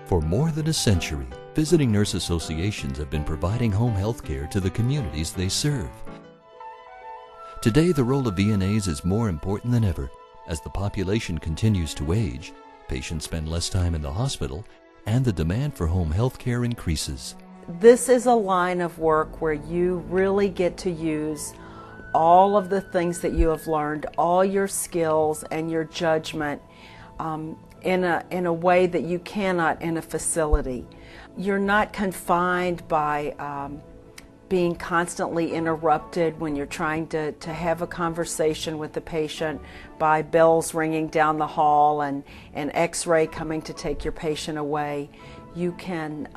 For more than a century, visiting nurse associations have been providing home health care to the communities they serve. Today, the role of VNAs is more important than ever. As the population continues to age, patients spend less time in the hospital, and the demand for home health care increases. This is a line of work where you really get to use all of the things that you have learned, all your skills and your judgment in a way that you cannot in a facility. You're not confined by being constantly interrupted when you're trying to have a conversation with the patient by bells ringing down the hall and an x-ray coming to take your patient away. You can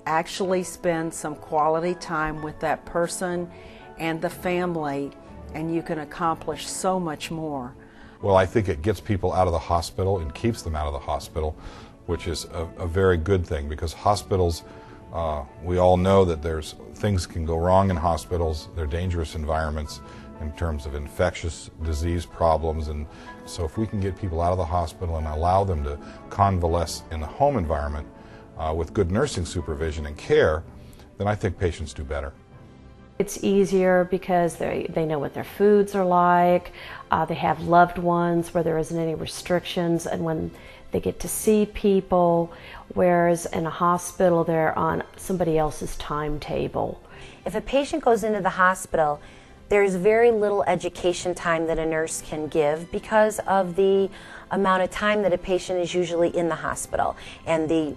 actually spend some quality time with that person and the family, and you can accomplish so much more. Well, I think it gets people out of the hospital and keeps them out of the hospital, which is a very good thing, because hospitals, we all know that things can go wrong in hospitals. They're dangerous environments in terms of infectious disease problems, and so if we can get people out of the hospital and allow them to convalesce in the home environment with good nursing supervision and care, then I think patients do better. It's easier because they know what their foods are like, they have loved ones where there isn't any restrictions, and when they get to see people, whereas in a hospital they're on somebody else's timetable. If a patient goes into the hospital, there's very little education time that a nurse can give because of the amount of time that a patient is usually in the hospital and the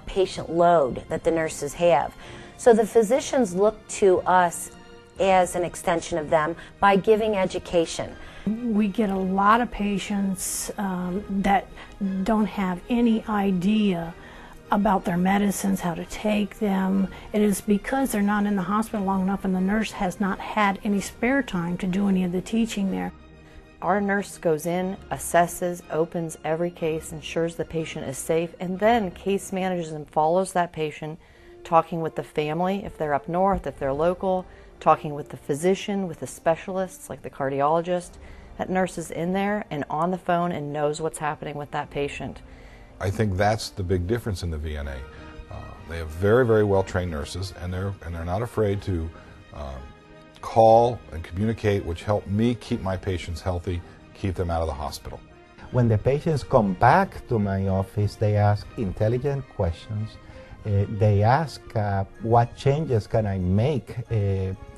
patient load that the nurses have. So the physicians look to us as an extension of them by giving education. We get a lot of patients that don't have any idea about their medicines, how to take them. It is because they're not in the hospital long enough and the nurse has not had any spare time to do any of the teaching there. Our nurse goes in, assesses, opens every case, ensures the patient is safe, and then case manages and follows that patient, talking with the family if they're up north, if they're local, talking with the physician, with the specialists like the cardiologist. That nurse is in there and on the phone and knows what's happening with that patient. I think that's the big difference in the VNA. They have very, very well-trained nurses, and they're not afraid to call and communicate, which help me keep my patients healthy, keep them out of the hospital. When the patients come back to my office, they ask intelligent questions. They ask what changes can I make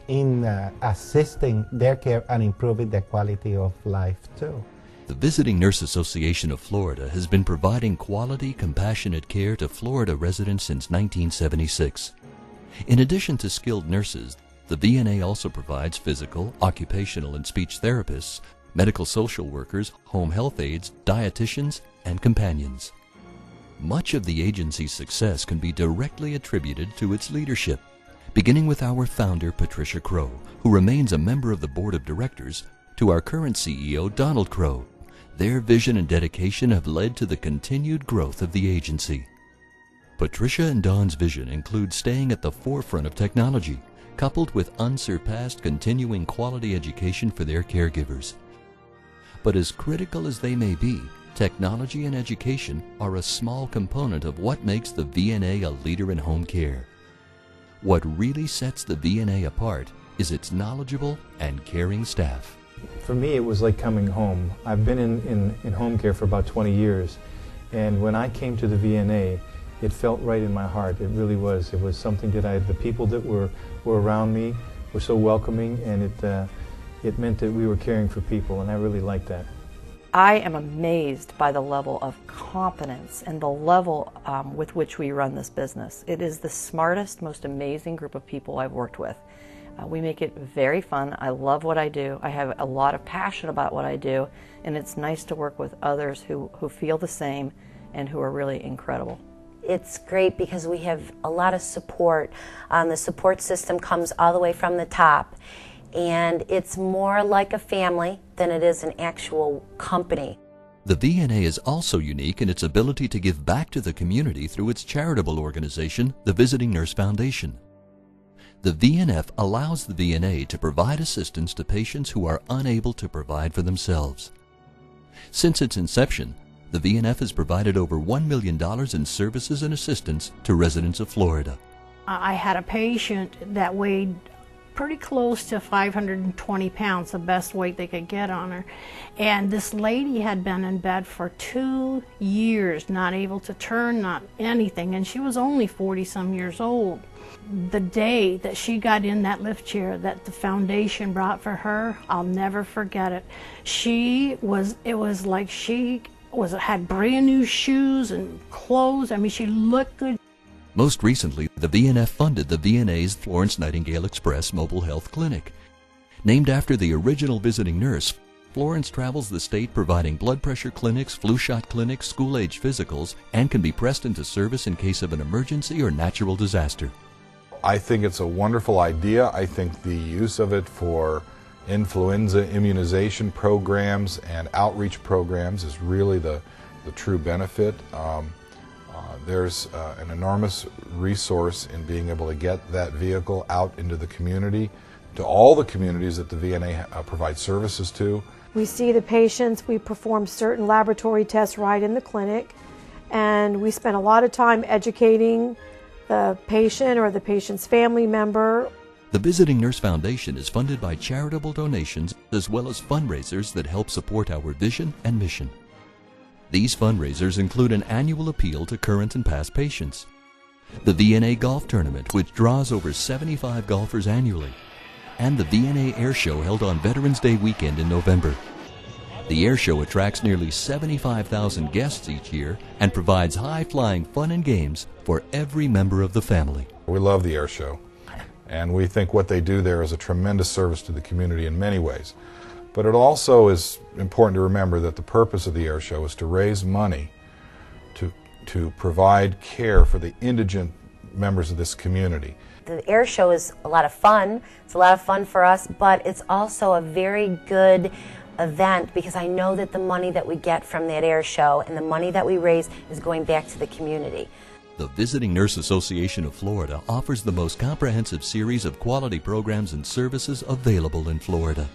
in assisting their care and improving the quality of life too. The Visiting Nurse Association of Florida has been providing quality, compassionate care to Florida residents since 1976. In addition to skilled nurses, the VNA also provides physical, occupational, and speech therapists, medical social workers, home health aides, dietitians, and companions. Much of the agency's success can be directly attributed to its leadership, beginning with our founder, Patricia Crow, who remains a member of the board of directors, to our current CEO, Donald Crow. Their vision and dedication have led to the continued growth of the agency. Patricia and Don's vision includes staying at the forefront of technology, coupled with unsurpassed continuing quality education for their caregivers. But as critical as they may be, technology and education are a small component of what makes the VNA a leader in home care. What really sets the VNA apart is its knowledgeable and caring staff. For me, it was like coming home. I've been in home care for about 20 years, and when I came to the VNA, it felt right in my heart. It really was. It was something that the people that were around me were so welcoming, and it meant that we were caring for people, and I really liked that. I am amazed by the level of competence and the level with which we run this business. It is the smartest, most amazing group of people I've worked with. We make it very fun. I love what I do. I have a lot of passion about what I do, and it's nice to work with others who feel the same and who are really incredible. It's great because we have a lot of support. The support system comes all the way from the top, and it's more like a family than it is an actual company. The VNA is also unique in its ability to give back to the community through its charitable organization, the Visiting Nurse Foundation. The VNF allows the VNA to provide assistance to patients who are unable to provide for themselves. Since its inception, the VNF has provided over $1 million in services and assistance to residents of Florida. I had a patient that weighed pretty close to 520 pounds, the best weight they could get on her. And this lady had been in bed for 2 years, not able to turn, not anything, and she was only 40-some years old. The day that she got in that lift chair that the foundation brought for her, I'll never forget it. It was like she had brand new shoes and clothes. I mean, she looked good. Most recently, the VNF funded the VNA's Florence Nightingale Express Mobile Health Clinic. Named after the original visiting nurse, Florence travels the state providing blood pressure clinics, flu shot clinics, school-age physicals, and can be pressed into service in case of an emergency or natural disaster. I think it's a wonderful idea. I think the use of it for influenza immunization programs and outreach programs is really the true benefit. There's an enormous resource in being able to get that vehicle out into the community, to all the communities that the VNA provides services to. We see the patients, we perform certain laboratory tests right in the clinic, and we spend a lot of time educating the patient or the patient's family member. The Visiting Nurse Foundation is funded by charitable donations as well as fundraisers that help support our vision and mission. These fundraisers include an annual appeal to current and past patients, the VNA Golf Tournament, which draws over 75 golfers annually, and the VNA Air Show held on Veterans Day weekend in November. The air show attracts nearly 75,000 guests each year and provides high-flying fun and games for every member of the family. We love the air show, and we think what they do there is a tremendous service to the community in many ways. But it also is important to remember that the purpose of the air show is to raise money to provide care for the indigent members of this community. The air show is a lot of fun. It's a lot of fun for us, but it's also a very good event because I know that the money that we get from that air show and the money that we raise is going back to the community. The Visiting Nurse Association of Florida offers the most comprehensive series of quality programs and services available in Florida,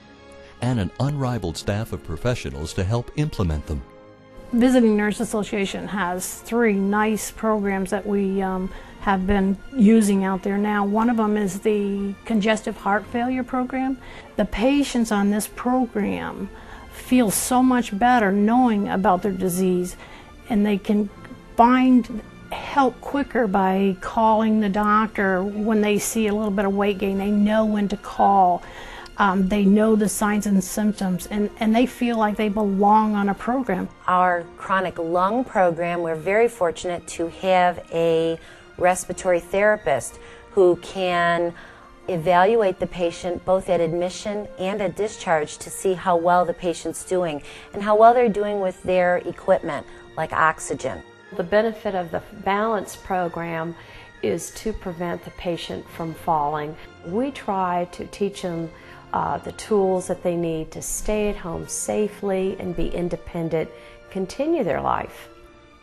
and an unrivaled staff of professionals to help implement them. Visiting Nurse Association has 3 nice programs that we have been using out there now. One of them is the congestive heart failure program. The patients on this program feel so much better knowing about their disease, and they can find help quicker by calling the doctor when they see a little bit of weight gain. They know when to call. They know the signs and symptoms, and they feel like they belong on a program. Our chronic lung program, we're very fortunate to have a respiratory therapist who can evaluate the patient both at admission and at discharge to see how well the patient's doing and how well they're doing with their equipment, like oxygen. The benefit of the Balance program is to prevent the patient from falling. We try to teach them the tools that they need to stay at home safely and be independent, continue their life,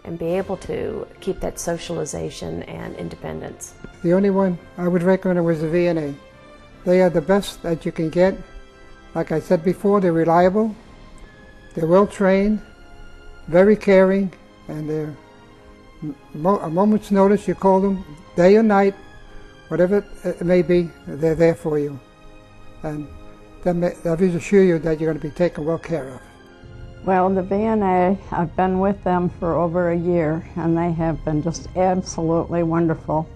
and be able to keep that socialization and independence. The only one I would recommend was the VNA. They are the best that you can get. Like I said before, they're reliable, they're well trained, very caring, and they're a moment's notice, you call them, day or night, whatever it may be, they're there for you. And they'll assure you that you're going to be taken well care of. Well, the VNA, I've been with them for over a year, and they have been just absolutely wonderful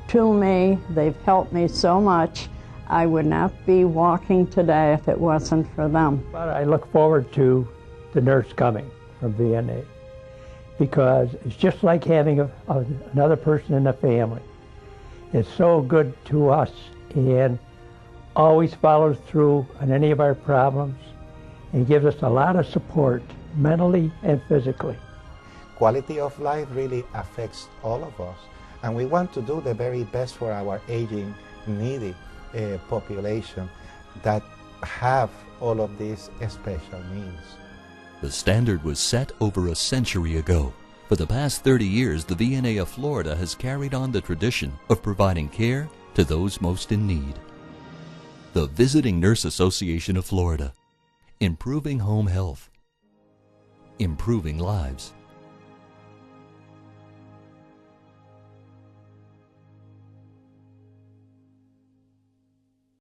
to me. They've helped me so much. I would not be walking today if it wasn't for them. But I look forward to the nurse coming from VNA, because it's just like having another person in the family. It's so good to us and always follows through on any of our problems and gives us a lot of support mentally and physically. Quality of life really affects all of us, and we want to do the very best for our aging, needy population that have all of these special needs. The standard was set over a century ago. For the past 30 years, the VNA of Florida has carried on the tradition of providing care to those most in need. The Visiting Nurse Association of Florida, improving home health, improving lives.